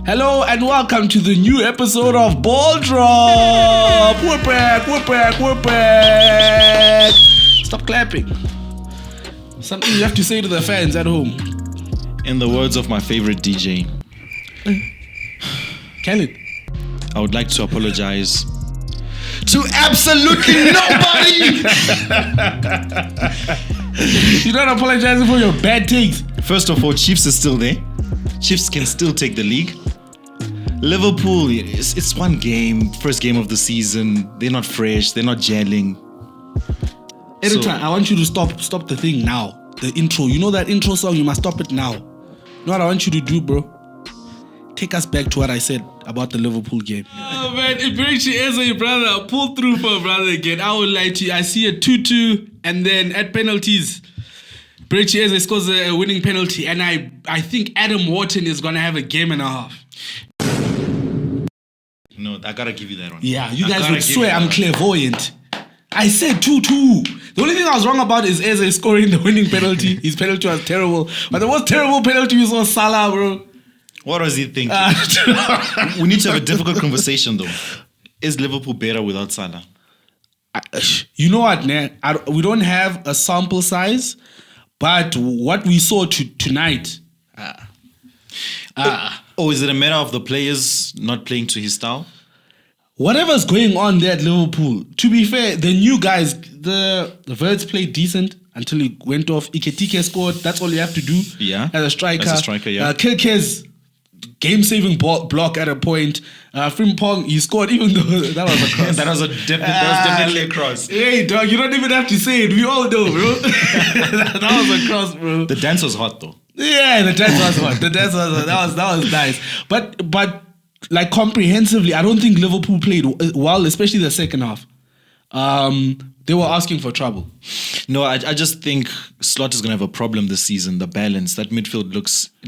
Hello and welcome to the new episode of BallDrop. We're back. Stop clapping. Something you have to say to the fans at home. In the words of my favorite DJ, Khaled, I would like to apologize to absolutely nobody. You're not apologizing for your bad takes. First of all, Chiefs is still there. Chiefs can still take the league. Liverpool, it's one game, first game of the season. They're not fresh. They're not gelling. Editor, I want you to stop the thing now. The intro. You know that intro song? You must stop it now. You know what I want you to do, bro? Take us back to what I said about the Liverpool game. Oh man, it breaks you as a brother. Pull through for a brother again. I will lie to you. I see a 2-2 and then at penalties, Breachy Eze scores a winning penalty, and I think Adam Wharton is gonna have a game and a half. No, I gotta give you that one. Yeah, you guys would swear I'm clairvoyant. I said 2-2. The only thing I was wrong about is Eze scoring the winning penalty. His penalty was terrible. But the most terrible penalty we saw Salah, bro. What was he thinking? We need to have a difficult conversation, though. Is Liverpool better without Salah? You know what, man? We don't have a sample size, but what we saw tonight... Is it a matter of the players not playing to his style? Whatever's going on there at Liverpool, to be fair, the new guys, the Verts played decent until he went off. Iketike scored. That's all you have to do as a striker. Kilke's game-saving block at a point. Frimpong, he scored even though that was a cross. that was definitely a cross. Hey, dog, you don't even have to say it. We all know, bro. That was a cross, bro. The dance was hot, though. Yeah, the dance was hot. That was nice. But like comprehensively, I don't think Liverpool played well, especially the second half. They were asking for trouble. No, I just think Slot is going to have a problem this season. The balance, that midfield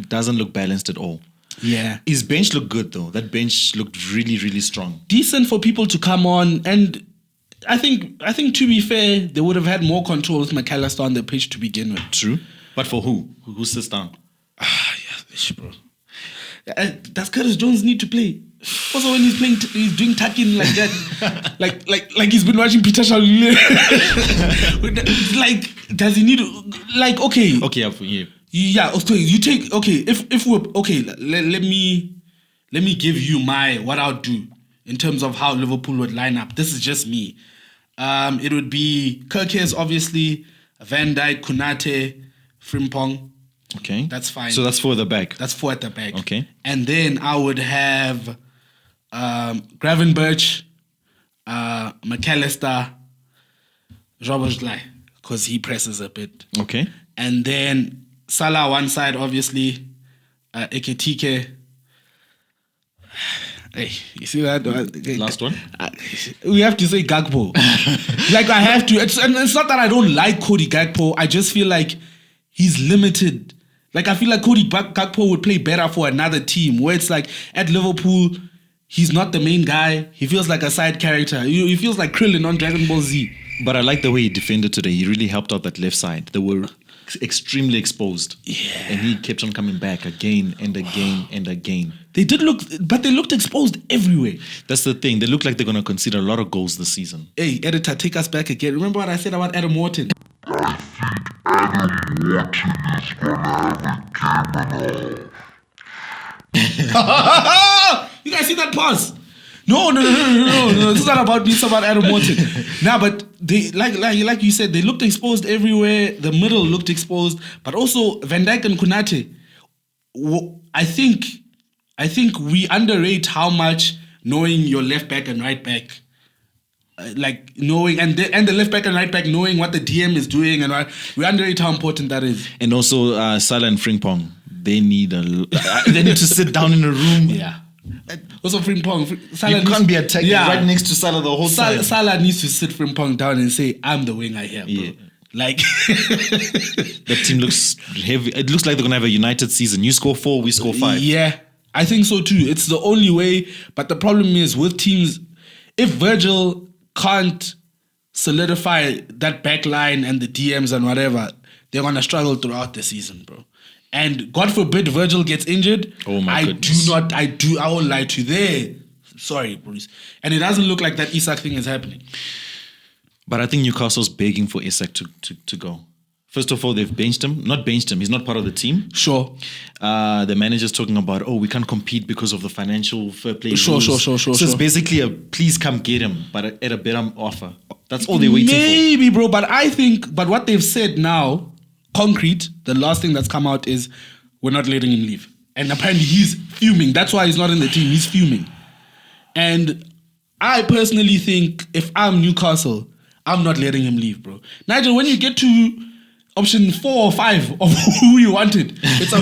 doesn't look balanced at all. Yeah. His bench looked good, though. That bench looked really, really strong. Decent for people to come on. And I think to be fair, they would have had more control with McAllister on the pitch to begin with. True. But for who? Who sits down? Yeah, bro. Does Curtis Jones need to play? Also, when he's playing, he's doing tuck-in like that, like he's been watching Peter Shalule. Like, does he need to? Like, okay, yeah. Okay, you take. Okay, if we're okay, let me give you what I'll do in terms of how Liverpool would line up. This is just me. It would be Kirkes, obviously, Van Dijk, Konate, Frimpong. Okay. That's fine. So that's 4 at the back. That's 4 at the back. Okay. And then I would have Gravenberch, McAllister, Robertsley, because he presses a bit. Okay. And then Salah one side, obviously, Eketike. Hey, you see that? Last one? We have to say Gakpo. Like, I have to. It's not that I don't like Cody Gakpo. I just feel like he's limited. Like, I feel like Cody Gakpo would play better for another team, where it's like, at Liverpool, he's not the main guy. He feels like a side character. He feels like Krillin on Dragon Ball Z. But I like the way he defended today. He really helped out that left side. They were extremely exposed. Yeah. And he kept on coming back again and again and again. They looked exposed everywhere. That's the thing. They look like they're going to concede a lot of goals this season. Hey, editor, take us back again. Remember what I said about Adam Wharton? You guys see that pause? No. This is not about me. It's about Adam Wharton. Nah, but they like you said, they looked exposed everywhere. The middle looked exposed, but also Van Dijk and Konate. I think we underrate how much knowing your left back and right back. Like knowing and the left back and right back knowing what the DM is doing, and we underrate how important that is. And also Salah and Frimpong, they need to sit down in a room. Yeah. Also Frimpong, Salah you can't be attacking right next to Salah the whole time. Salah needs to sit Frimpong down and say, "I'm the winger here, bro." Yeah. Like that team looks heavy. It looks like they're gonna have a united season. You score 4, we score 5. Yeah, I think so too. It's the only way. But the problem is with teams, if Virgil can't solidify that back line and the DMs and whatever, they're going to struggle throughout the season, bro. and God forbid Virgil gets injured, Oh my I goodness. I won't lie to you there. Sorry, Bruce. And it doesn't look like that Isak thing is happening. But I think Newcastle's begging for Isak to go. First of all, they've benched him. Not benched him. He's not part of the team. Sure. The manager's talking about, we can't compete because of the financial fair play Sure, rules. sure. So it's basically a please come get him, but at a better offer. That's all they're waiting Maybe, bro. But I think, what they've said now, concrete, the last thing that's come out is we're not letting him leave. And apparently he's fuming. That's why he's not in the team. He's fuming. And I personally think if I'm Newcastle, I'm not letting him leave, bro. Nigel, when you get to option 4 or 5 of who you wanted, it's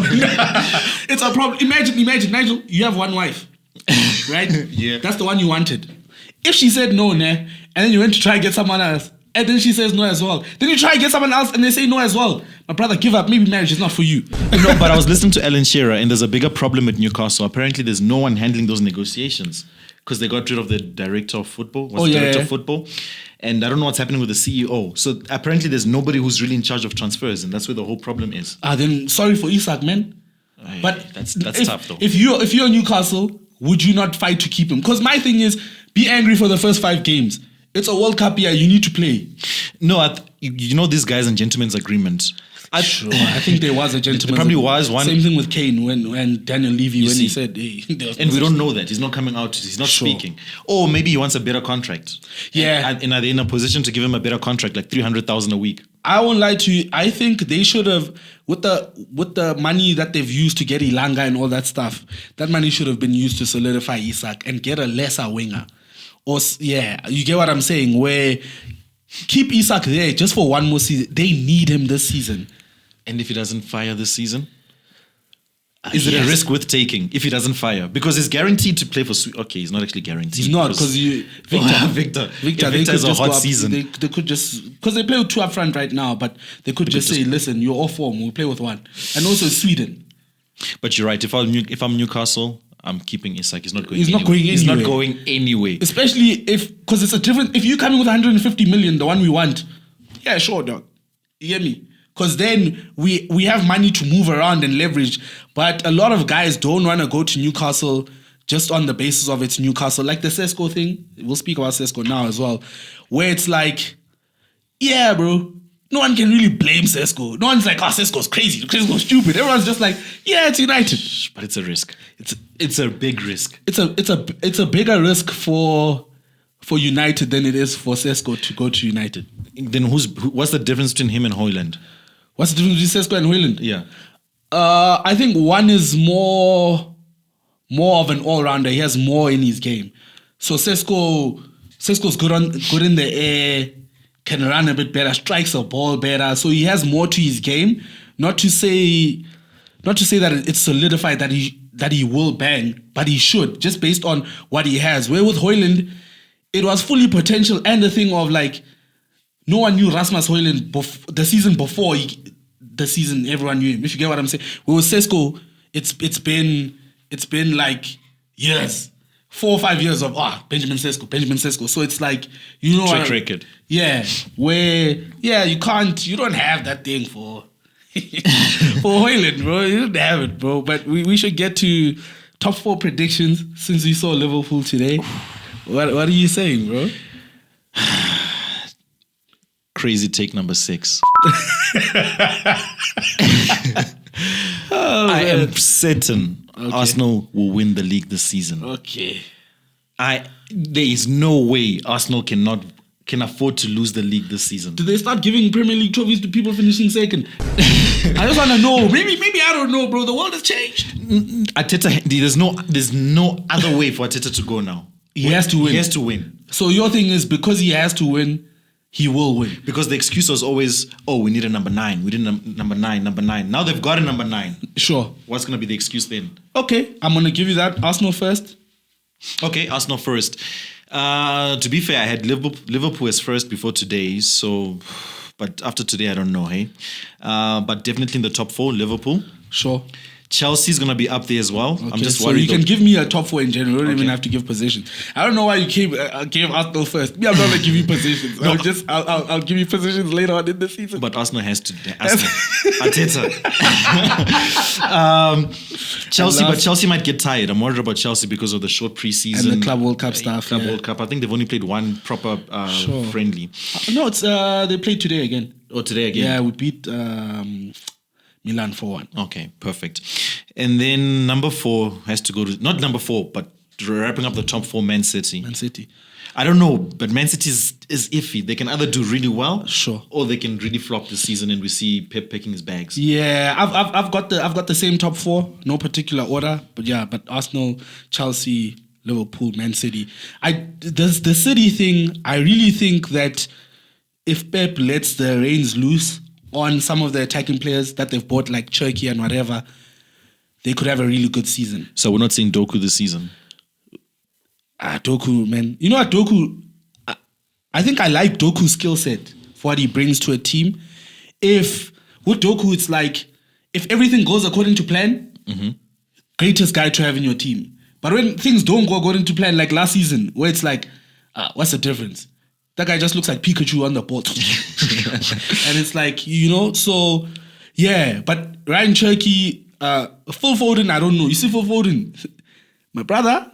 a problem. Imagine, Nigel, you have one wife, right? Yeah. That's the one you wanted. If she said no, and then you went to try and get someone else, and then she says no as well, then you try and get someone else and they say no as well. My brother, give up. Maybe marriage is not for you. No, but I was listening to Alan Shearer, and there's a bigger problem with Newcastle. Apparently, there's no one handling those negotiations because they got rid of the director of football. Director of football? And I don't know what's happening with the CEO. So apparently, there's nobody who's really in charge of transfers, and that's where the whole problem is. Then sorry for Isak, man. But that's tough, though. If you're Newcastle, would you not fight to keep him? Because my thing is, be angry for the first 5 games. It's a World Cup year. You need to play. No, you know this guy's in gentleman's agreement. Sure, I think there was a gentleman's There probably was one. Same thing with Kane when Daniel Levy he said, hey, and we don't know that. He's not coming out. He's not speaking. Or maybe he wants a better contract. Yeah. And are they in a position to give him a better contract, like 300,000 a week? I won't lie to you. I think they should have, with the money that they've used to get Ilanga and all that stuff, that money should have been used to solidify Isak and get a lesser winger. Or you get what I'm saying? Where keep Isak there just for one more season. They need him this season. And if he doesn't fire this season, is it a risk worth taking if he doesn't fire? Because he's guaranteed to play for. Okay, he's not actually guaranteed. He's not because Victor is a hot season. They could just because they play with 2 up front right now, but they could just say, "Listen, you're off form. We'll play with 1." And also Sweden. But you're right. If I'm Newcastle, I'm keeping Isak. He's not going. He's not going anywhere. Especially because it's a different. If you're coming with 150 million, the one we want, yeah, sure, dog. You get me? Because then we have money to move around and leverage. But a lot of guys don't want to go to Newcastle just on the basis of it's Newcastle. Like the Sesko thing. We'll speak about Sesko now as well. Where it's like, yeah, bro. No one can really blame Sesko. No one's like, Sesko's crazy. Sesko's stupid. Everyone's just like, yeah, it's United. But it's a risk. It's a big risk. It's a bigger risk for United than it is for Sesko to go to United. Then what's the difference between him and Højlund? What's the difference between Sesko and Højlund? Yeah. I think one is more of an all-rounder. He has more in his game. So Sesko's good in the air, can run a bit better, strikes a ball better. So he has more to his game. Not to say that it's solidified that he will bang, but he should, just based on what he has. Where with Højlund, it was fully potential and the thing of like, no one knew Rasmus Højlund the season before the season everyone knew him. If you get what I'm saying. With Sesko, it's been like years, 4 or 5 years of Benjamin Sesko. So it's like, you know, track record. Yeah, where you don't have that thing for Højlund, bro. You don't have it, bro. But we should get to top 4 predictions since we saw Liverpool today. What are you saying, bro? Crazy take number 6. I am certain Arsenal will win the league this season. Okay. There is no way Arsenal can afford to lose the league this season. Do they start giving Premier League trophies to people finishing second? I just want to know. Maybe I don't know, bro. The world has changed. Arteta, there's no other way for Arteta to go now. He has to win. He has to win. So your thing is because he has to win, he will win. Because the excuse was always, we need a number 9. We need a number 9. Now they've got a number 9. Sure. What's going to be the excuse then? Okay, I'm going to give you that. Arsenal first. Okay, Arsenal first. To be fair, I had Liverpool as first before today. So, but after today, I don't know, hey? But definitely in the top 4, Liverpool. Sure. Chelsea's going to be up there as well. I'm just so worried. you can give me a top 4 in general. You don't even have to give positions. I don't know why you gave Arsenal first. Me, I'm not going to give you positions. I'll give you positions later on in the season. But Arsenal has to. Arteta. Chelsea, but Chelsea might get tired. I'm worried about Chelsea because of the short preseason. And the Club World Cup stuff. World Cup. I think they've only played one proper friendly. No, it's they played today again. Oh, today again? Yeah, we beat Milan 4-1. Okay, perfect. And then number 4 has to go to, not number 4, but wrapping up the top 4, Man City. Man City. I don't know, but Man City is iffy. They can either do really well, or they can really flop this season, and we see Pep picking his bags. Yeah, I've got the same top 4, no particular order, but Arsenal, Chelsea, Liverpool, Man City. The City thing, I really think that if Pep lets the reins loose on some of the attacking players that they've bought, like Turkey and whatever, they could have a really good season. So we're not seeing Doku this season? Doku, man. You know what, Doku, I think I like Doku's skill set for what he brings to a team. With Doku, it's like, if everything goes according to plan, greatest guy to have in your team. But when things don't go according to plan, like last season, where it's like, what's the difference? That guy just looks like Pikachu on the boat. And it's like, so, yeah. But Ryan Cherky, Phil Foden, I don't know. You see Phil Foden? My brother,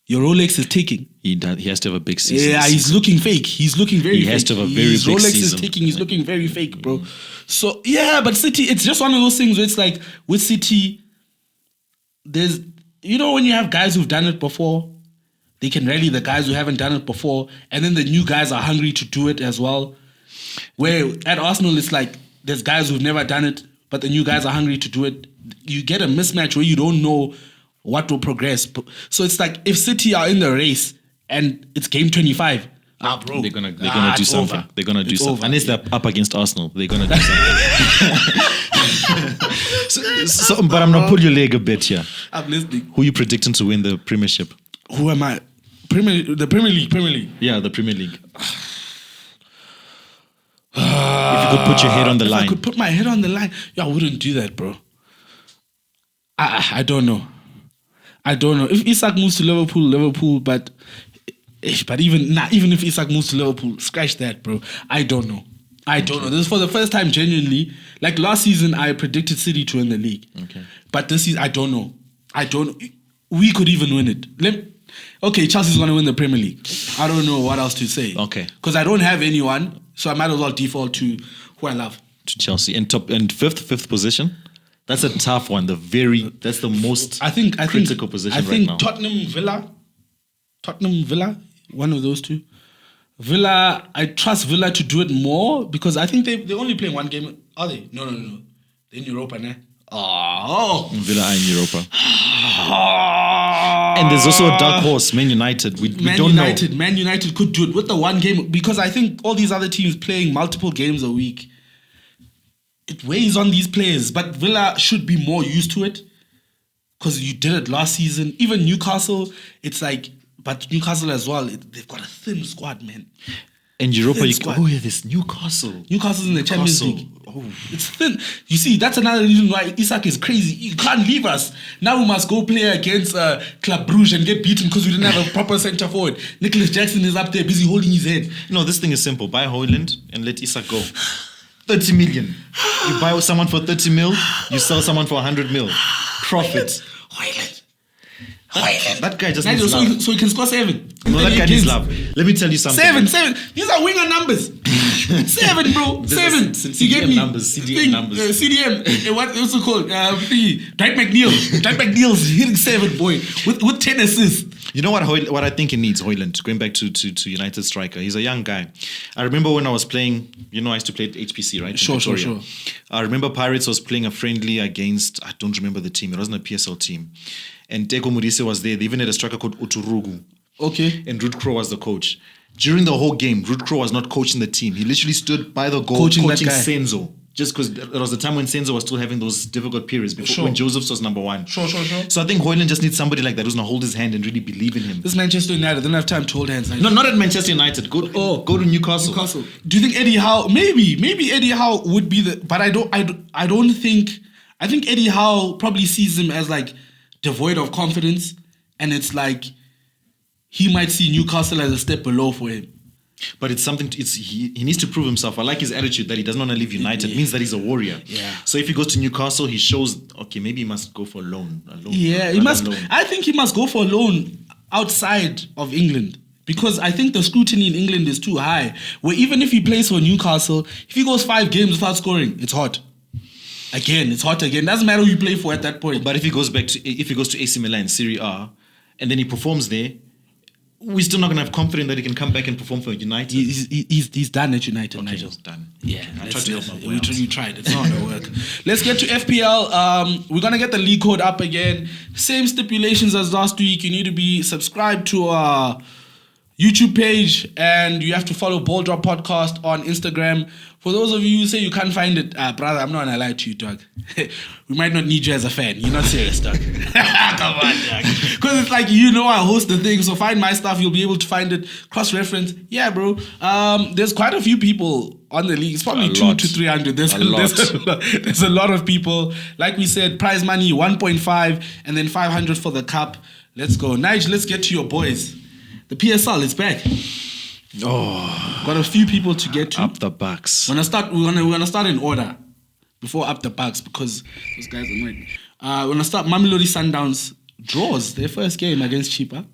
your Rolex is ticking. He has to have a big season. Yeah, he's looking fake. He's looking very fake. He has to have a very His big Rolex season. is ticking. He's looking very fake, bro. So, yeah, but City, it's just one of those things where it's like, with City, there's, when you have guys who've done it before, they can rally the guys who haven't done it before, and then the new guys are hungry to do it as well. Where at Arsenal, it's like there's guys who've never done it, but the new guys are hungry to do it. You get a mismatch where you don't know what will progress. So it's like if City are in the race and it's game 25, bro, they're gonna do something. Over. They're gonna do It's something. over. Unless they're up against Arsenal, they're gonna do something. But I'm gonna pull your leg a bit here. I'm listening. Who are you predicting to win the Premiership? Who am I? The Premier League. Yeah, the Premier League. If you could put your head on the line. If I could put my head on the line, I wouldn't do that, bro. I don't know. If Isak moves to Liverpool, but even if Isak moves to Liverpool, scratch that, bro. I don't know. This is for the first time, genuinely. Like last season, I predicted City to win the league. Okay. But this season, I don't know. We could even win it. Okay, Chelsea's going to win the Premier League. I don't know what else to say. Okay. Because I don't have anyone, so I might as well default to who I love. To Chelsea. And fifth position? That's a tough one. That's the most critical position right now. Tottenham Villa, one of those two. Villa, I trust Villa to do it more because I think they only play one game. Are they? No. They're in Europa, ne? Oh. Villa are in Europa. And there's also a dark horse, Man United. We don't know. Man United could do it with the one game because I think all these other teams playing multiple games a week, it weighs on these players. But Villa should be more used to it because you did it last season. Even Newcastle, it's like, but Newcastle as well, they've got a thin squad, man. And Europa, there's Newcastle. Newcastle's in the Champions League. Oh, it's thin. You see, that's another reason why Isak is crazy. You can't leave us. Now we must go play against Club Brugge and get beaten because we didn't have a proper centre forward. Nicholas Jackson is up there busy holding his head. No, this thing is simple. Buy Højlund and let Isak go. 30 million. You buy someone for 30 mil, you sell someone for 100 mil. Profit. Højlund. That guy just needs love. So he can score 7. No, that guy needs love. Let me tell you something. 7. These are winger numbers. 7, bro. 7. You get me? CDM numbers. CDM. What's it called? Dwight McNeil's hitting 7, boy, with 10 assists. You know what I think he needs, Højlund, going back to United striker. He's a young guy. I remember when I was playing, I used to play at HPC, right? Sure. I remember Pirates was playing a friendly against, I don't remember the team. It wasn't a PSL team. And Teko Modise was there. They even had a striker called Uturugu. Okay. And Ruud Krol was the coach. During the whole game, Ruud Krol was not coaching the team. He literally stood by the goal coaching Senzo. Just because it was the time when Senzo was still having those difficult periods before when Josephs was number 1. Sure. So I think Højlund just needs somebody like that who's going to hold his hand and really believe in him. This Manchester United, they don't have time to hold hands. No, not at Manchester United. Go to Newcastle. Do you think Eddie Howe? Maybe Eddie Howe would be the. But I don't think I think Eddie Howe probably sees him as like devoid of confidence, and it's like he might see Newcastle as a step below for him. But it's something. He needs to prove himself. I like his attitude that he doesn't want to leave United. It means that he's a warrior. Yeah. So if he goes to Newcastle, he shows okay. Maybe he must go for a loan. He must. I think he must go for a loan outside of England, because I think the scrutiny in England is too high. Where even if he plays for Newcastle, if he goes 5 games without scoring, it's hot. Again, it's hot again. Doesn't matter who you play for at that point. But if he goes to AC Milan, Serie A, and then he performs there, we're still not going to have confidence that he can come back and perform for United. He's done at United. Okay, Nigel. he's done. Yeah, I tried to help my boy out. You tried. It's not going to work. Let's get to FPL. We're going to get the league code up again. Same stipulations as last week. You need to be subscribed to our YouTube page, and you have to follow BallDrop Podcast on Instagram. For those of you who say you can't find it, brother, I'm not going to lie to you, dog. We might not need you as a fan. You're not serious, dog. Come on, dog. Because it's like, I host the thing, so find my stuff. You'll be able to find it. Cross-reference. Yeah, bro. There's quite a few people on the league. It's probably 200 to 300. There's a lot of people. Like we said, prize money, 1.5, and then 500 for the cup. Let's go. Nigel, let's get to your boys. The PSL is back. Oh, got a few people to get to. Up the bucks. We're gonna start in order before up the bucks, because those guys are annoying. We're gonna start. Mamelodi Sundowns draws their first game against Chipa.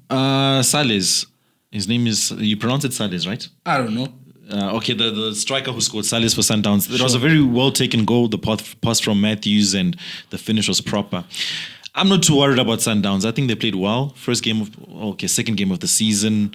Sales. His name is. You pronounce it Sales, right? I don't know. Okay, the striker who scored Sales for Sundowns. It was a very well taken goal. The pass from Matthews and the finish was proper. I'm not too worried about Sundowns. I think they played well. Second game of the season.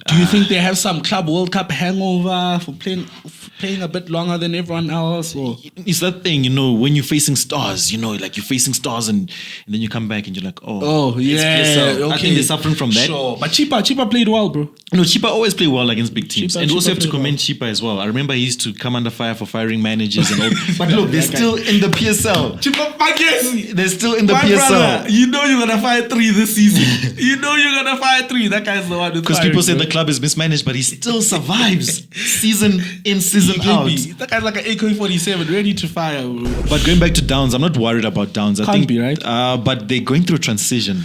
Do you think they have some Club World Cup hangover for playing a bit longer than everyone else? Or? It's that thing, when you're facing stars, like you're facing stars and then you come back and you're like, yeah. Okay. I think they're suffering from that. Sure. But Chipa played well, bro. No, Chipa always play well against big teams. And also have to commend well. Chipa as well. I remember he used to come under fire for firing managers and all. But look, they're still in the PSL. Chipa Magesi. They're still in the My PSL. brother, you're going to fire 3 this season. You're going to fire 3. That guy's the one. Because people say the club is mismanaged, but he still survives season in, season out. That guy's like an AK-47, ready to fire. Bro. But going back to Downs, I'm not worried about Downs. I Can't think, be, right? But they're going through a transition.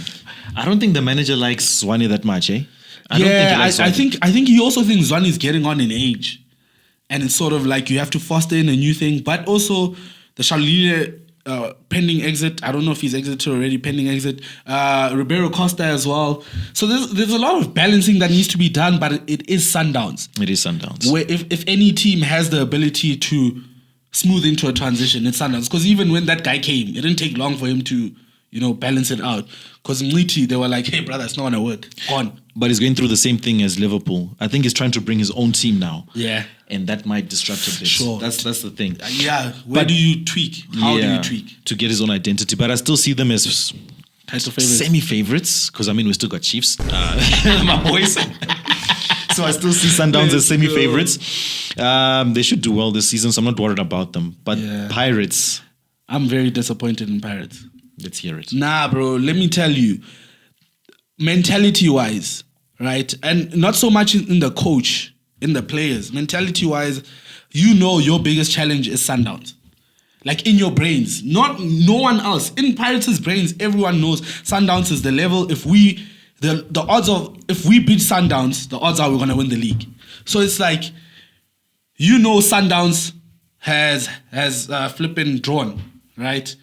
I don't think the manager likes Zwane that much, eh? I think he also thinks Zwane is getting on in age, and it's sort of like you have to foster in a new thing. But also the Shaline pending exit. I don't know if he's exited already. Pending exit. Ribeiro Costa as well. So there's a lot of balancing that needs to be done. But it is Sundowns. It is Sundowns. Where if any team has the ability to smooth into a transition, it's Sundowns. Because even when that guy came, it didn't take long for him to balance it out. Because Mliti, they were like, hey, brother, it's not going to work. Gone. But he's going through the same thing as Liverpool. I think he's trying to bring his own team now. Yeah. And that might disrupt a bit. Sure. That's the thing. Where do you tweak? How do you tweak? To get his own identity. But I still see them as title favorites. Semi-favorites. Because, we still got Chiefs. My boys. So I still see Sundowns as semi-favorites. They should do well this season, so I'm not worried about them. But Pirates. I'm very disappointed in Pirates. Let's hear it. Nah, bro. Let me tell you. Mentality-wise, right? And not so much in the coach, in the players. Mentality-wise, your biggest challenge is Sundowns. Like in your brains. No one else. In Pirates' brains, everyone knows Sundowns is the level. If we beat Sundowns, the odds are we're going to win the league. So it's like, Sundowns has flipping drawn, right?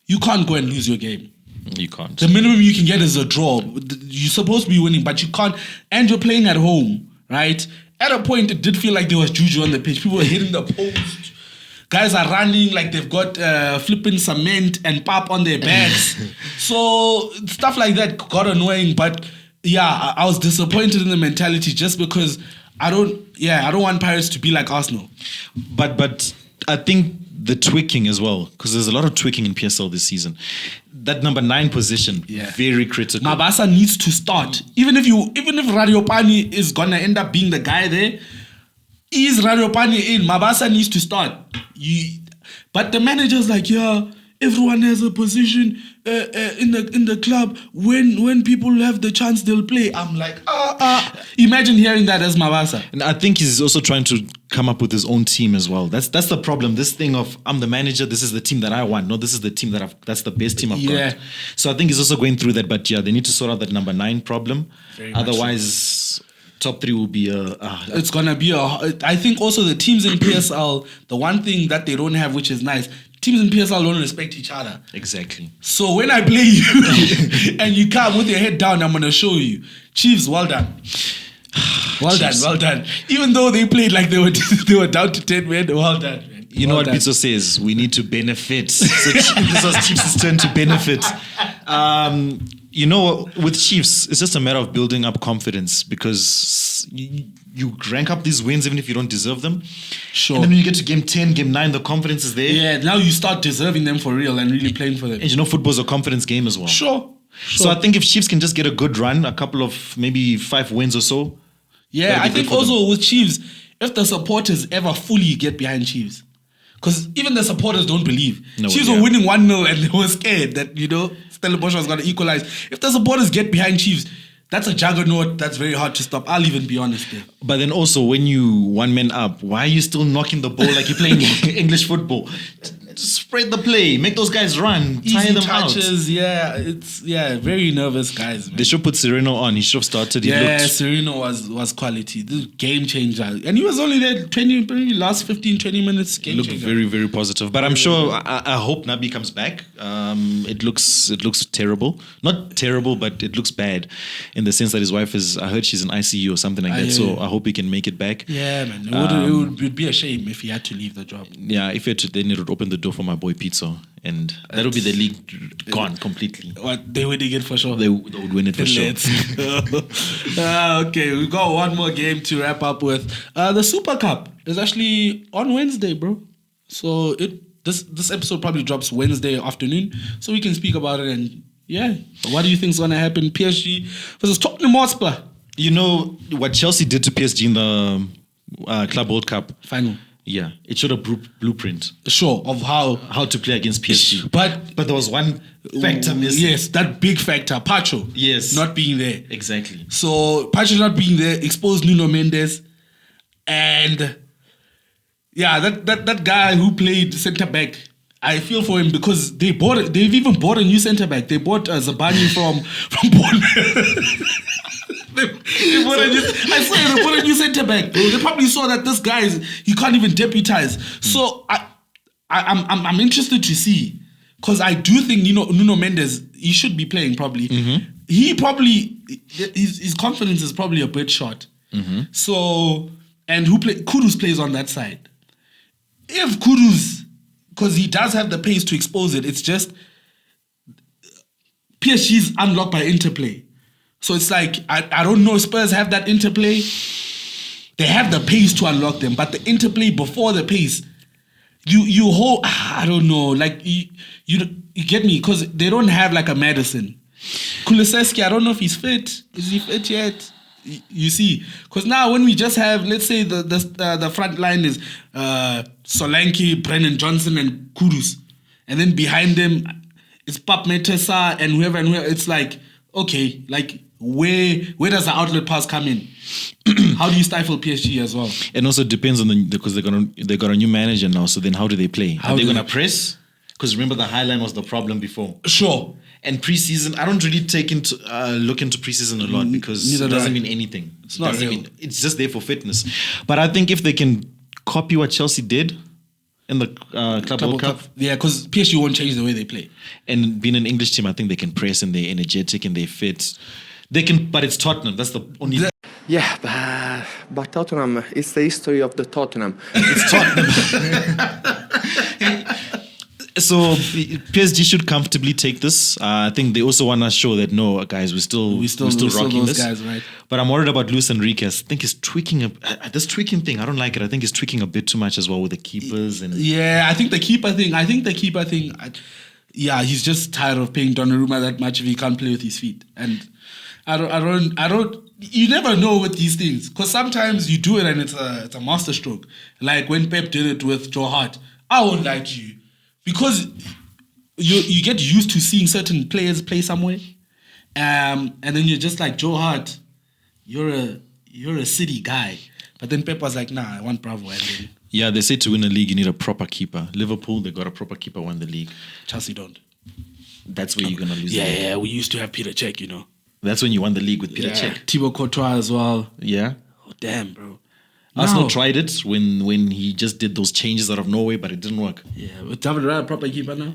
You can't go and lose your game. You can't. The minimum you can get is a draw. You're supposed to be winning, but you can't. And you're playing at home, right? At a point, it did feel like there was juju on the pitch. People were hitting the post. Guys are running like they've got flipping cement and pop on their backs. So stuff like that got annoying. But yeah, I was disappointed in the mentality just because I don't want Pirates to be like Arsenal. But I think the tweaking as well, because there's a lot of tweaking in PSL this season. That number 9 position, very critical. Mabasa needs to start. Even if Radiopani is gonna end up being the guy there, is Radiopani in? Mabasa needs to start. But the manager's like, everyone has a position in the club. When people have the chance, they'll play. I'm like, imagine hearing that as Mabasa. And I think he's also trying to come up with his own team as well. That's the problem. This thing of I'm the manager. This is the team that I want. No, this is the team that's the best team I've got. So I think he's also going through that. But yeah, they need to sort out that number 9 problem. Otherwise, top 3 will be it's gonna be I think also the teams in PSL, the one thing that they don't have, which is nice, teams in PSL don't respect each other. Exactly. So when I play you and you come with your head down, I'm gonna show you. Chiefs, well done. Well done. Even though they played like they were down to 10 men, well done, man. You know what Pizzo says? We need to benefit. So this was Chiefs' turn to benefit. You know, with Chiefs, it's just a matter of building up confidence because you rank up these wins even if you don't deserve them. Sure. And then when you get to game 10, game 9, the confidence is there. Yeah, now you start deserving them for real and really playing for them. And you know, football's a confidence game as well. Sure. So I think if Chiefs can just get a good run, a couple of maybe 5 wins or so. Yeah, I think also with Chiefs, if the supporters ever fully get behind Chiefs, because even the supporters don't believe. Chiefs were winning 1-0 and they were scared that, Stellenbosch was going to equalize. If the supporters get behind Chiefs, that's a juggernaut that's very hard to stop. I'll even be honest there. But then also, when you 1 man up, why are you still knocking the ball like you're playing English football? Spread the play, make those guys run, tire them touches, out. Very nervous guys, man. They should put Sereno on. He should have started. Sereno was quality. The game changer. And he was only there last 15-20 minutes. Game looked changer. very, very positive. But I'm sure, I hope Nabi comes back. It looks terrible. Not terrible, but it looks bad in the sense that his wife I heard she's in ICU or something like that. So I hope he can make it back. Yeah, man. It would be a shame if he had to leave the job. Yeah, if he had to, then it would open the door for my boy Pizzo, and that would be the league gone completely. What, they winning it for sure? They would win it for sure. Okay, we got one more game to wrap up with. The Super Cup is actually on Wednesday, bro. So this episode probably drops Wednesday afternoon, so we can speak about it. And what do you think is going to happen? PSG versus Tottenham Hotspur. You know what Chelsea did to PSG in the Club World Cup final. Yeah, it showed a blueprint. Sure, of how to play against PSG. But there was one factor missing. Yes, that big factor, Pacho. Yes. Not being there. Exactly. So Pacho not being there exposed Nuno Mendes. And that guy who played centre back, I feel for him because they've even bought a new centre back. They bought Zabani from Bournemouth. They bought a new centre back, bro. They probably saw that this guy he can't even deputize. So I'm interested to see, because I do think Nuno Mendes, he should be playing probably. Mm-hmm. He probably his confidence is probably a bit short. Mm-hmm. So Kudus plays on that side. If Kudus, because he does have the pace to expose it, it's just PSG's unlocked by interplay. So it's like, I don't know if Spurs have that interplay. They have the pace to unlock them, but the interplay before the pace, you hold, I don't know, like you get me, because they don't have like a Madison. Kulusevski, I don't know if he's fit. Is he fit yet? You see, because now when we just have, let's say the front line is Solanke, Brennan Johnson, and Kudus, and then behind them it's Pap Metesa and whoever. It's like, okay, like where does the outlet pass come in? How do you stifle PSG as well? And also depends on because they got a new manager now. So then how do they play? Are they gonna press? Because remember the high line was the problem before. Sure. And preseason, I don't really look into preseason a lot because it doesn't mean anything. It's just there for fitness. But I think if they can copy what Chelsea did in the Club World Cup. Yeah, because PSG won't change the way they play. And being an English team, I think they can press and they're energetic and they're fit. They can, but it's Tottenham. That's the only. Yeah, but Tottenham, it's the history of the Tottenham. It's Tottenham. So PSG should comfortably take this. I think they also want to show that no, guys, we're still rocking this. Guys, right? But I'm worried about Luis Enrique. I think he's tweaking this tweaking thing. I don't like it. I think he's tweaking a bit too much as well with the keepers and. Yeah, I think the keeper thing. He's just tired of paying Donnarumma that much if he can't play with his feet. And I don't. You never know with these things, because sometimes you do it and it's a masterstroke. Like when Pep did it with Joe Hart. I won't lie to you. Because you get used to seeing certain players play somewhere, and then you're just like, Joe Hart, you're a City guy. But then Pep was like, nah, I want Bravo. And then Yeah, they say to win a league, you need a proper keeper. Liverpool, they got a proper keeper, won the league. Chelsea don't. That's where you're going to lose. Yeah, we used to have Peter Cech, you know. That's when you won the league with Peter Cech. Thibaut Courtois as well. Yeah. Oh, damn, bro. Arsenal Now- tried it when he just did those changes out of nowhere, but it didn't work. Yeah, but David Raya, proper keeper now.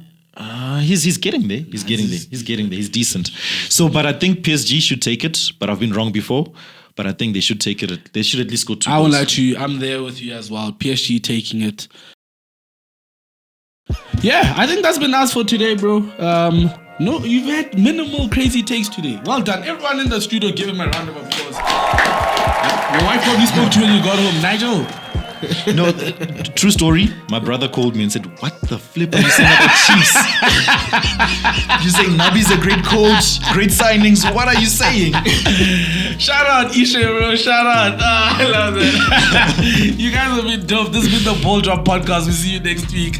He's getting there. He's getting there. He's getting there. He's decent. So, but I think PSG should take it. But I've been wrong before. But I think they should take it. They should at least go 2 I won't goals. lie to you. I'm there with you as well. PSG taking it. Yeah, I think that's been us for today, bro. No, you've had minimal crazy takes today. Well done. Everyone in the studio, give him a round of applause. Your wife probably spoke to you when you got home. Nigel. No, true story. My brother called me and said, "What the flip are you saying about Chiefs? You're saying Nabi's a great coach, great signings. What are you saying?" Shout out Isha, bro. Shout out. I love it. You guys have been dope. This has been the BallDrop podcast. We'll see you next week.